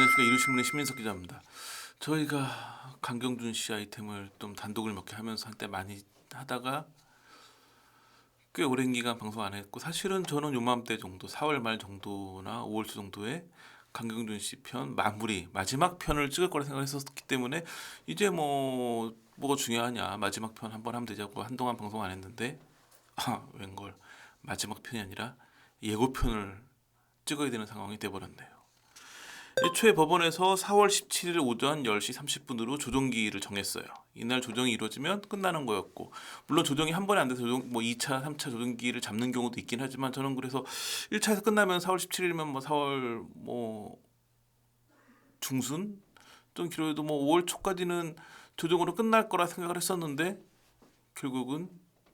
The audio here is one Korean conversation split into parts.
안녕하십니까. 이루신문의 신민석 기자입니다. 저희가 강경준 씨 아이템을 좀 단독을 몇 개 하면서 한때 많이 하다가 꽤 오랜 기간 방송 안 했고, 사실은 저는 요맘때 정도 4월 말 정도나 5월 초 정도에 강경준 씨 편 마무리 마지막 편을 찍을 거라 생각했었기 때문에 이제 뭐가 중요하냐, 마지막 편 한번 하면 되자고 한동안 방송 안 했는데, 웬걸 마지막 편이 아니라 예고편을 찍어야 되는 상황이 돼버렸네요. 애초에 법원에서 4월 17일 오전 10시 30분으로 조정기일을 정했어요. 이날 조정이 이루어지면 끝나는 거였고, 물론 조정이 한 번에 안 돼서 2차, 3차 조정기일을 잡는 경우도 있긴 하지만, 저는 그래서 1차에서 끝나면 4월 17일이면 4월 중순, 좀 길어도 5월 초까지는 조정으로 끝날 거라 생각을 했었는데, 결국은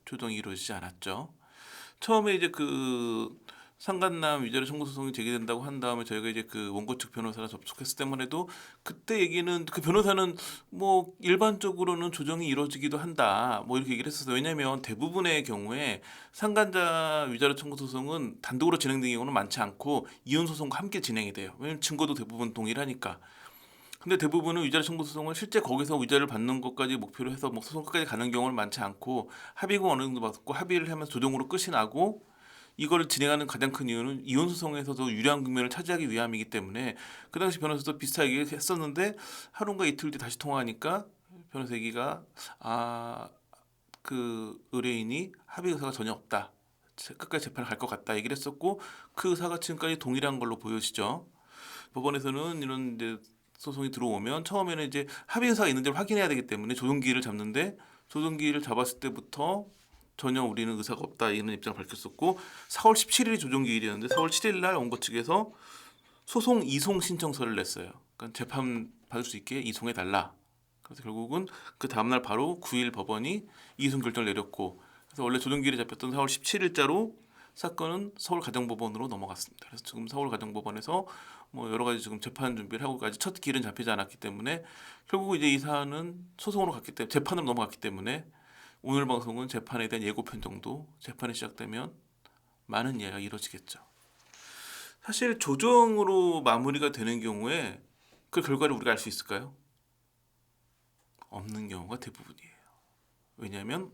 조정이 이루어지지 않았죠. 처음에 이제 그 상간남 위자료 청구 소송이 제기된다고 한 다음에 저희가 이제 그 원고 측 변호사랑 접촉했을 때만 해도, 그때 얘기는 그 변호사는 일반적으로는 조정이 이루어지기도 한다 이렇게 얘기를 했었어요. 왜냐하면 대부분의 경우에 상간자 위자료 청구 소송은 단독으로 진행되는 경우는 많지 않고 이혼 소송과 함께 진행이 돼요. 왜냐하면 증거도 대부분 동일하니까. 근데 대부분은 위자료 청구 소송은 실제 거기서 위자료를 받는 것까지 목표로 해서 소송 끝까지 가는 경우는 많지 않고, 합의금 어느 정도 받고 합의를 하면서 조정으로 끝이 나고, 이걸 진행하는 가장 큰 이유는 이혼 소송에서도 유리한 국면을 차지하기 위함이기 때문에, 그 당시 변호사도 비슷하게 했었는데, 하루인가 이틀 뒤 다시 통화하니까 변호사 얘기가, 그 의뢰인이 합의 의사가 전혀 없다, 끝까지 재판을 갈 것 같다 얘기를 했었고, 그 의사가 지금까지 동일한 걸로 보여지죠. 법원에서는 이런 이제 소송이 들어오면 처음에는 이제 합의 의사가 있는지를 확인해야 되기 때문에 조정기일을 잡는데, 조정기일을 잡았을 때부터 전혀 우리는 의사가 없다 이런 입장을 밝혔었고, 4월 17일이 조정기일이었는데 4월 7일 날 원고 측에서 소송 이송 신청서를 냈어요. 그러니까 재판 받을 수 있게 이송해 달라. 그래서 결국은 그 다음날 바로 9일 법원이 이송 결정을 내렸고, 그래서 원래 조정기일이 잡혔던 4월 17일자로 사건은 서울가정법원으로 넘어갔습니다. 그래서 지금 서울가정법원에서 여러 가지 지금 재판 준비를 하고, 아직 첫 길은 잡히지 않았기 때문에 결국 이제 이 사안은 소송으로 갔기 때문에, 재판으로 넘어갔기 때문에, 오늘 방송은 재판에 대한 예고편 정도, 재판이 시작되면 많은 이야기가 이루어지겠죠. 사실 조정으로 마무리가 되는 경우에 그 결과를 우리가 알 수 있을까요? 없는 경우가 대부분이에요. 왜냐하면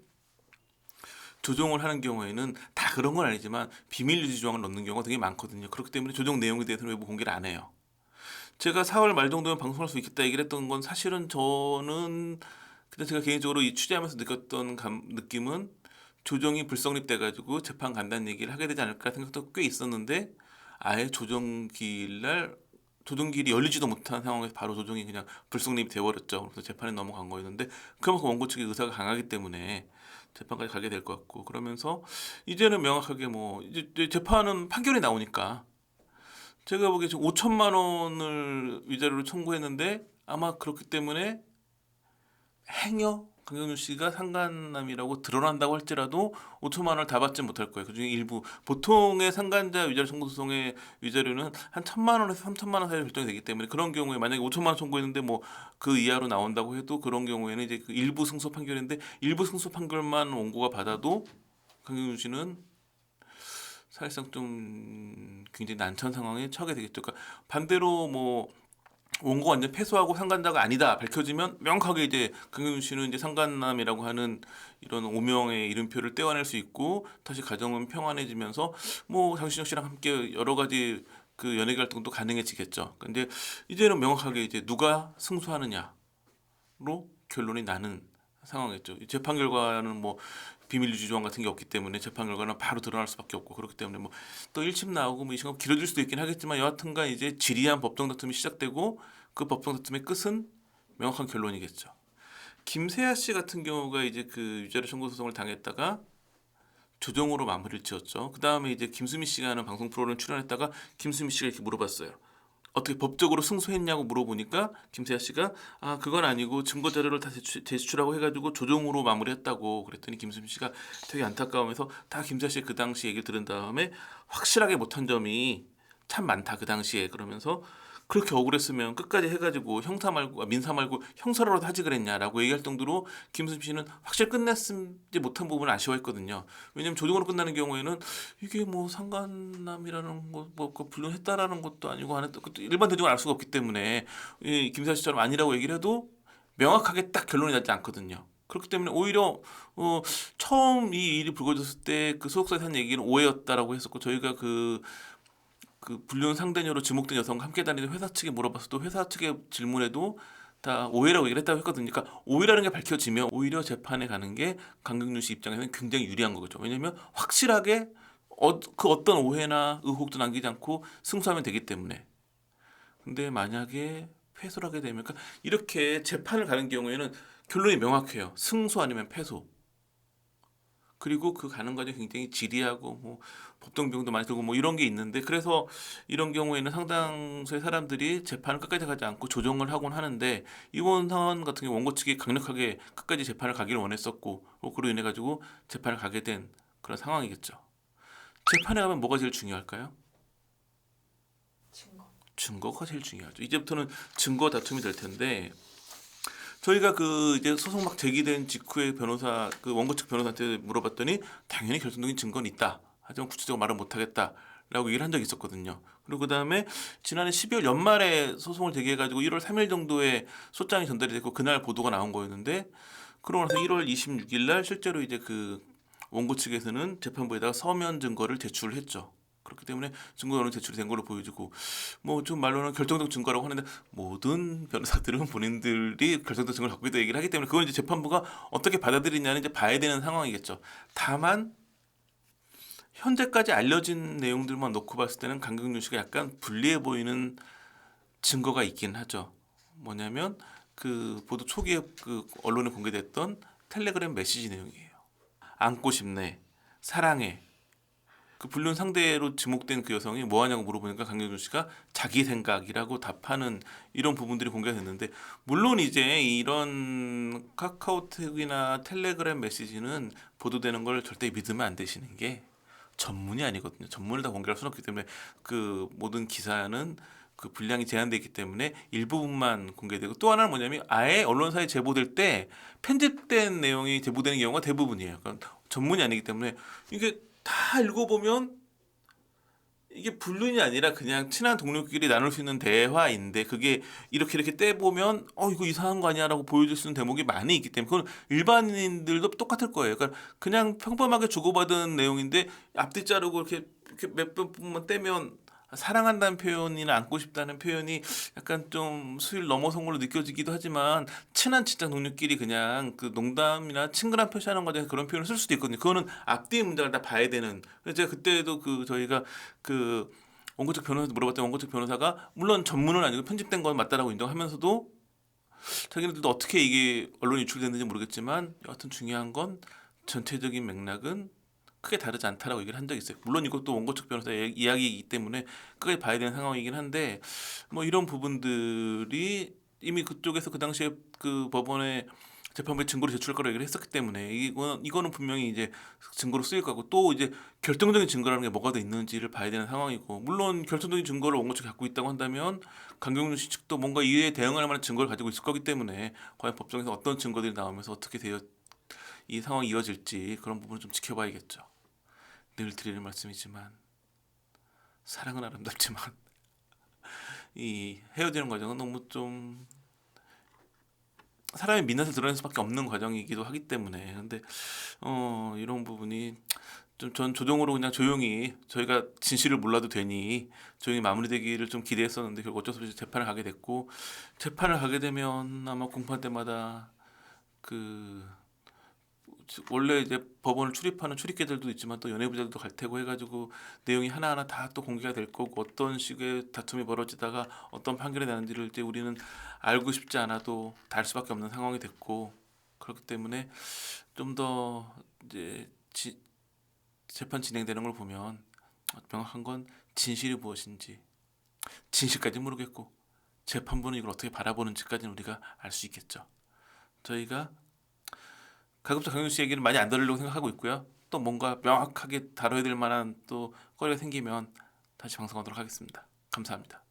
조정을 하는 경우에는 다 그런 건 아니지만 비밀 유지 조항을 넣는 경우가 되게 많거든요. 그렇기 때문에 조정 내용에 대해서는 외부 공개를 안 해요. 제가 4월 말 정도면 방송할 수 있겠다 얘기를 했던 건, 사실은 저는 그때 제가 개인적으로 이 취재하면서 느꼈던 느낌은, 조정이 불성립돼가지고 재판 간다는 얘기를 하게 되지 않을까 생각도 꽤 있었는데, 아예 조정기일날 조정기일이 열리지도 못한 상황에서 바로 조정이 그냥 불성립이 돼버렸죠. 그래서 재판에 넘어간 거였는데, 그만큼 원고 측의 의사가 강하기 때문에 재판까지 가게 될 것 같고, 그러면서 이제는 명확하게 이제 재판은 판결이 나오니까, 제가 보기에 지금 5천만 원을 위자료로 청구했는데, 아마 그렇기 때문에 행여 강경준 씨가 상간남이라고 드러난다고 할지라도 5천만 원을 다 받지 못할 거예요. 그중에 일부, 보통의 상간자 위자료 청구 소송의 위자료는 한 1천만 원에서 3천만 원 사이로 결정이 되기 때문에, 그런 경우에 만약에 5천만 원 청구했는데 그 이하로 나온다고 해도, 그런 경우에는 이제 그 일부 승소 판결인데, 일부 승소 판결만 원고가 받아도 강경준 씨는 사실상 좀 굉장히 난처한 상황에 처하게 되겠죠. 그러니까 반대로 원고 완전 패소하고 상간자가 아니다 밝혀지면, 명확하게 이제 강경준 씨는 이제 상간남이라고 하는 이런 오명의 이름표를 떼어낼 수 있고, 다시 가정은 평안해지면서 장신영 씨랑 함께 여러 가지 그 연예 활동도 가능해지겠죠. 근데 이제는 명확하게 이제 누가 승소하느냐로 결론이 나는 상황이었죠. 재판 결과는 비밀 유지 조항 같은 게 없기 때문에 재판 결과는 바로 드러날 수밖에 없고, 그렇기 때문에 또 1심 나오고 이 시간 길어질 수도 있긴 하겠지만, 여하튼간 이제 지리한 법정 다툼이 시작되고, 그 법정 다툼의 끝은 명확한 결론이겠죠. 김세아 씨 같은 경우가 이제 그 위자료 청구 소송을 당했다가 조정으로 마무리를 지었죠. 그 다음에 이제 김수미 씨가 하는 방송 프로그램 출연했다가 김수미 씨가 이렇게 물어봤어요. 어떻게 법적으로 승소했냐고 물어보니까, 김세아 씨가 그건 아니고 증거 자료를 다 제출하고 해가지고 조정으로 마무리했다고 그랬더니, 김수미 씨가 되게 안타까워하면서 다 김세아 씨의 그 당시 얘기를 들은 다음에, 확실하게 못한 점이 참 많다 그 당시에, 그러면서 그렇게 억울했으면 끝까지 해가지고 형사 말고 민사 말고 형사로라도 하지 그랬냐라고 얘기할 정도로 김수미 씨는 확실히 끝냈지 못한 부분을 아쉬워했거든요. 왜냐하면 조정으로 끝나는 경우에는 이게 뭐 상간남이라는 거뭐 불륜했다라는 것도 아니고 안 했다 그것도 일반 대중은 알 수가 없기 때문에 이 김사 씨처럼 아니라고 얘기를 해도 명확하게 딱 결론이 나지 않거든요. 그렇기 때문에 오히려 처음 이 일이 불거졌을 때 그 소속사에서 한 얘기는 오해였다라고 했었고 저희가 그 불륜 상대녀로 지목된 여성과 함께 다니는 회사 측에 물어봤어도 회사 측의 질문에도 다 오해라고 얘기를 했다고 했거든요. 그러니까 오해라는 게 밝혀지면 오히려 재판에 가는 게 강경윤 씨 입장에서는 굉장히 유리한 거죠. 왜냐하면 확실하게 그 어떤 오해나 의혹도 남기지 않고 승소하면 되기 때문에. 근데 만약에 패소를 하게 되면 그러니까 이렇게 재판을 가는 경우에는 결론이 명확해요. 승소 아니면 패소. 그리고 그 가는 과정이 굉장히 지리하고 뭐 법정 비용도 많이 들고 뭐 이런 게 있는데 그래서 이런 경우에는 상당수의 사람들이 재판을 끝까지 가지 않고 조정을 하곤 하는데 이번 사안 같은 경우 원고 측이 강력하게 끝까지 재판을 가기를 원했었고 그로 인해 가지고 재판을 가게 된 그런 상황이겠죠. 재판에 가면 뭐가 제일 중요할까요? 증거. 증거가 제일 중요하죠. 이제부터는 증거 다툼이 될 텐데 저희가 그 이제 소송 막 제기된 직후에 변호사 그 원고 측 변호사한테 물어봤더니 당연히 결정적인 증거는 있다. 하지만 구체적으로 말은 못하겠다라고 얘기를 한 적이 있었거든요. 그리고 그다음에 지난해 12월 연말에 소송을 제기해가지고 1월 3일 정도에 소장이 전달이 됐고 그날 보도가 나온 거였는데 그러고 나서 1월 26일 날 실제로 이제 그 원고 측에서는 재판부에다가 서면 증거를 제출을 했죠. 그렇기 때문에 증거는 제출이 된 걸로 보여지고 뭐 좀 말로는 결정적 증거라고 하는데 모든 변호사들은 본인들이 결정적 증거를 갖고 있다 얘기를 하기 때문에 그건 이제 재판부가 어떻게 받아들이냐는 이제 봐야 되는 상황이겠죠. 다만 현재까지 알려진 내용들만 놓고 봤을 때는 강경윤 씨가 약간 불리해 보이는 증거가 있긴 하죠. 뭐냐면 그 보도 초기에 그 언론에 공개됐던 텔레그램 메시지 내용이에요. 안고 싶네, 사랑해. 그 불륜 상대로 지목된 그 여성이 뭐 하냐고 물어보니까 강경준 씨가 자기 생각이라고 답하는 이런 부분들이 공개가 됐는데 물론 이제 이런 카카오톡이나 텔레그램 메시지는 보도되는 걸 절대 믿으면 안 되시는 게 전문이 아니거든요. 전문을 다 공개할 수는 없기 때문에 그 모든 기사는 그 분량이 제한되어 있기 때문에 일부분만 공개되고 또 하나는 뭐냐면 아예 언론사에 제보될 때 편집된 내용이 제보되는 경우가 대부분이에요. 그러니까 전문이 아니기 때문에 이게 다 읽어보면 이게 불륜이 아니라 그냥 친한 동료끼리 나눌 수 있는 대화인데 그게 이렇게 떼보면 이거 이상한 거 아니야라고 보여줄 수 있는 대목이 많이 있기 때문에 그건 일반인들도 똑같을 거예요. 그러니까 그냥 평범하게 주고받은 내용인데 앞뒤 자르고 이렇게 몇 번만 떼면 사랑한다는 표현이나 안고 싶다는 표현이 약간 좀 수위를 넘어선 걸로 느껴지기도 하지만 친한 직장 동료끼리 그냥 그 농담이나 친근한 표시하는 과정에서 그런 표현을 쓸 수도 있거든요. 그거는 앞뒤의 문장을 다 봐야 되는. 그래서 제가 그때도 그 저희가 그 원고 측 변호사한테 물어봤더니 원고 측 변호사가 물론 전문은 아니고 편집된 건 맞다라고 인정하면서도 자기네들도 어떻게 이게 언론에 유출됐는지 모르겠지만 여하튼 중요한 건 전체적인 맥락은 크게 다르지 않다라고 얘기를 한 적이 있어요. 물론 이것도 원고 측 변호사의 이야기이기 때문에 끝까지 봐야 되는 상황이긴 한데 뭐 이런 부분들이 이미 그쪽에서 그 당시에 그 법원에 재판부에 증거로 제출할 거라고 얘기를 했었기 때문에 이거는 분명히 이제 증거로 쓰일 거고 또 이제 결정적인 증거라는 게 뭐가 더 있는지를 봐야 되는 상황이고 물론 결정적인 증거를 원고 측이 갖고 있다고 한다면 강경준 씨 측도 뭔가 이에 대응할 만한 증거를 가지고 있을 거기 때문에 과연 법정에서 어떤 증거들이 나오면서 어떻게 이 상황이 이어질지 그런 부분을 좀 지켜봐야겠죠. 늘 드리는 말씀이지만 사랑은 아름답지만 이 헤어지는 과정은 너무 좀 사람의 민낯을 드러낼 수밖에 없는 과정이기도 하기 때문에 근데 이런 부분이 좀 전 조정으로 그냥 조용히 저희가 진실을 몰라도 되니 조용히 마무리되기를 좀 기대했었는데 결국 어쩔 수 없이 재판을 가게 됐고 재판을 가게 되면 아마 공판 때마다 그 원래 이제 법원을 출입하는 출입기들도 있지만 또 연예부자들도 갈 테고 해가지고 내용이 하나하나 다 또 공개가 될 거고 어떤 식의 다툼이 벌어지다가 어떤 판결이 나는지를 이제 우리는 알고 싶지 않아도 다 알 수밖에 없는 상황이 됐고 그렇기 때문에 좀 더 이제 재판 진행되는 걸 보면 명확한 건 진실이 무엇인지 진실까지 모르겠고 재판부는 이걸 어떻게 바라보는지까지는 우리가 알 수 있겠죠. 저희가 가급적 강윤 씨 얘기를 많이 안 들으려고 생각하고 있고요. 또 뭔가 명확하게 다뤄야 될 만한 또 거리가 생기면 다시 방송하도록 하겠습니다. 감사합니다.